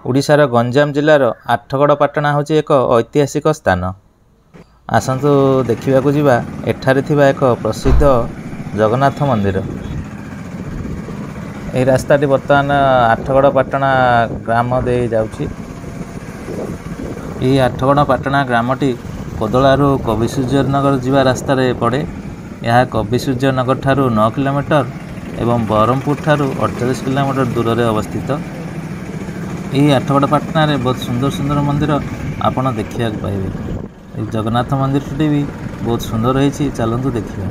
ओडिशार गंजाम जिलार आठगड़ पाटणा हूँ एक ऐतिहासिक स्थान। आसतु देखा जावा एठारे थिबा एक प्रसिद्ध जगन्नाथ मंदिर। यह रास्ताटी बर्तमान आठगड़ पाटणा ग्राम दे जाउछि। यह आठगड़ पाटणा ग्रामटी कोदलारू कविसूर्यनगर जीवा रास्ता रे पड़े। यह कविसूर्यनगर ठारू 9 किलोमीटर एवं बरहमपुर ठारू 48 किलोमीटर दूर में अवस्थित। यह आठगड़ पाटना रे बहुत सुंदर सुंदर मंदिर आपण देखा पाइबे। जगन्नाथ मंदिर भी बहुत सुंदर रही। चलतु देखिए।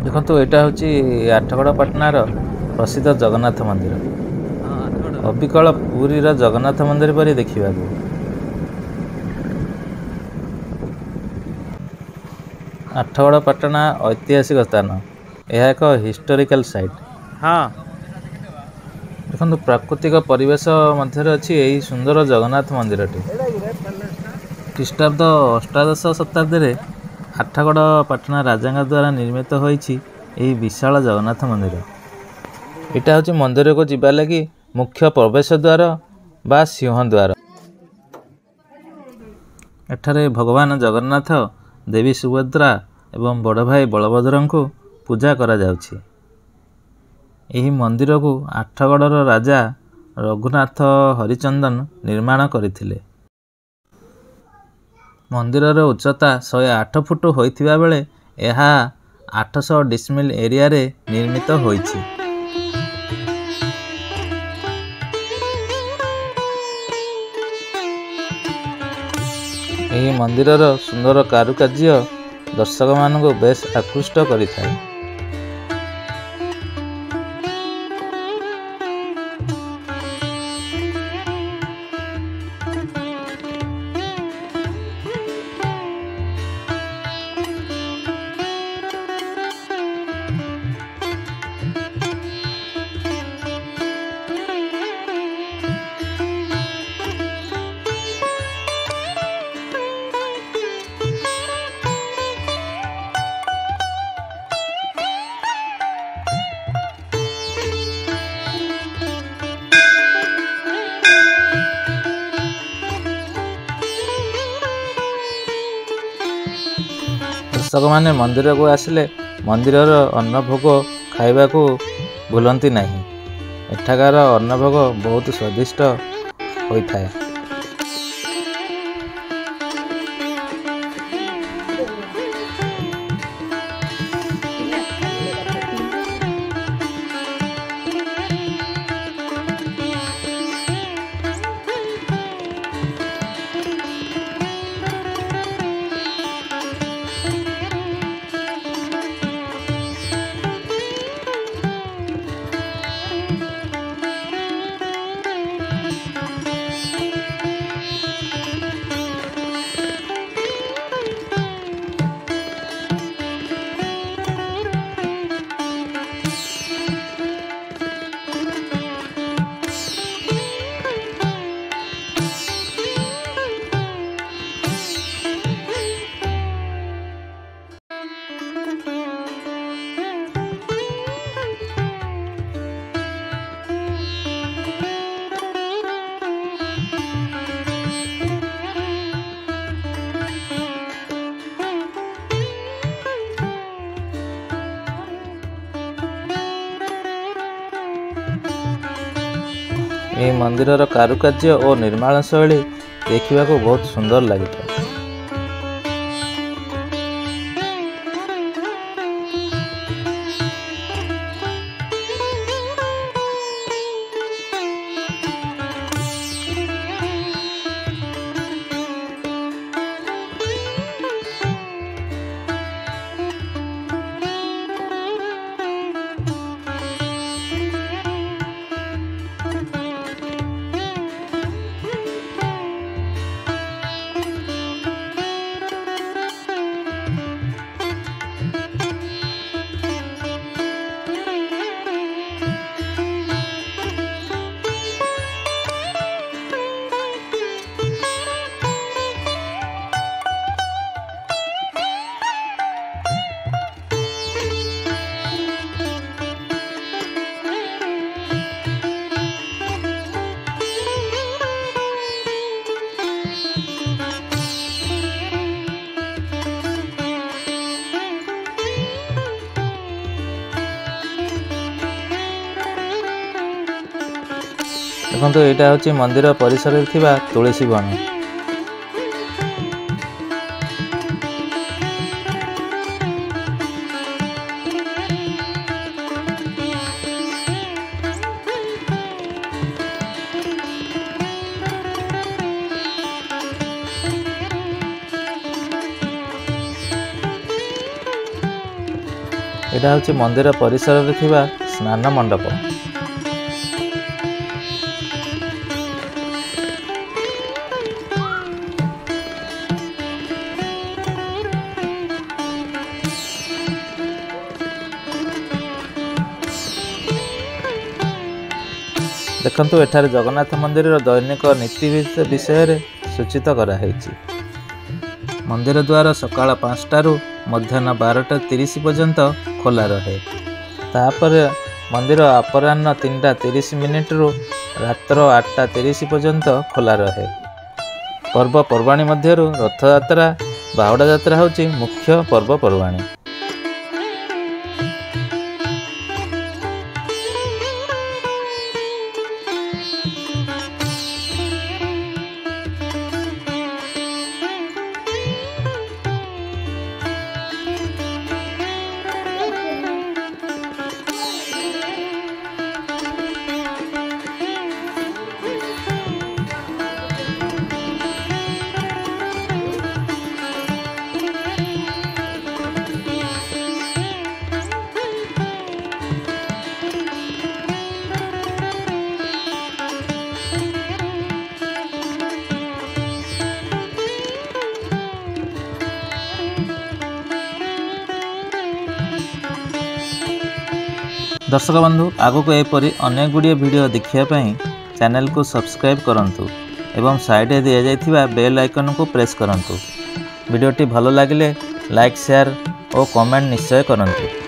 देखो यहाँ हूँ आठगड़ पाटनार प्रसिद्ध जगन्नाथ मंदिर। अबिकल पुरी जगन्नाथ मंदिर पर देखा। आठगड़ पाटना ऐतिहासिक स्थान। यह एक हिस्टोरिकल साइट। हाँ देखो प्राकृतिक परिवेश मध्य अच्छी यही सुंदर जगन्नाथ मंदिर। ख्रीष्टाब्द अष्टादश शताब्दी में आठगड़ पाटना राजा द्वारा निर्मित होइछि यही विशाल जगन्नाथ मंदिर। यहाँ हूँ मंदिर को जीवा लगी मुख्य प्रवेश द्वार बा सिंह द्वार। एठारे भगवान जगन्नाथ, देवी सुभद्रा एवं बड़ भाई बलभद्र को पूजा करा जाउछि। यही मंदिर को आठगड़र राजा रघुनाथ हरिचंदन निर्माण करथिले। मंदिरर उच्चता 108 फुट होइथिबा बेले यह 800 डिसमिल एरिया रे निर्मित होइछि। यही मंदिरर सुंदर कारुकार्य दर्शक मानक बेस आकृष्ट करिथाय। दर्शक माने मंदिर को आसिले मंदिरर अन्न भोग खाइबा को भूलती नहीं। एठाकार अन्न भोग बहुत स्वादिष्ट होता है। यह मंदिरर कारुकार्य और निर्माण शैली देखा बहुत सुंदर लगी। देखो यहाँ हूँ मंदिर परिसर में थिबा तुलसी बन। यहाँ हूँ मंदिर परिसर में थिबा स्नान मंडप। देखंतु एठारे जगन्नाथ मंदिर दैनिक नीति विषय सूचित कराई। मंदिर द्वार सकाळ 5टारू मध्याह्न 12:30 पर्यंत खोला रहे। तापर मंदिर अपराह्न 3:30 रु रात्र 8:30 पर्यंत खोला रहे। पर्वपर्वाणी मध्यरु रथयात्रा बाहुड़ा यात्रा होची मुख्य पर्वपर्वाणी। दर्शक बंधु आगो को एपरी अनेक गुड़िया वीडियो देखिए चैनल को सब्सक्राइब करंतु एवं साइड में दिया जाइथिबा बेल आइकन को प्रेस करंतु। वीडियोटी भलो लागिले लाइक शेयर और कमेंट निश्चय करंतु।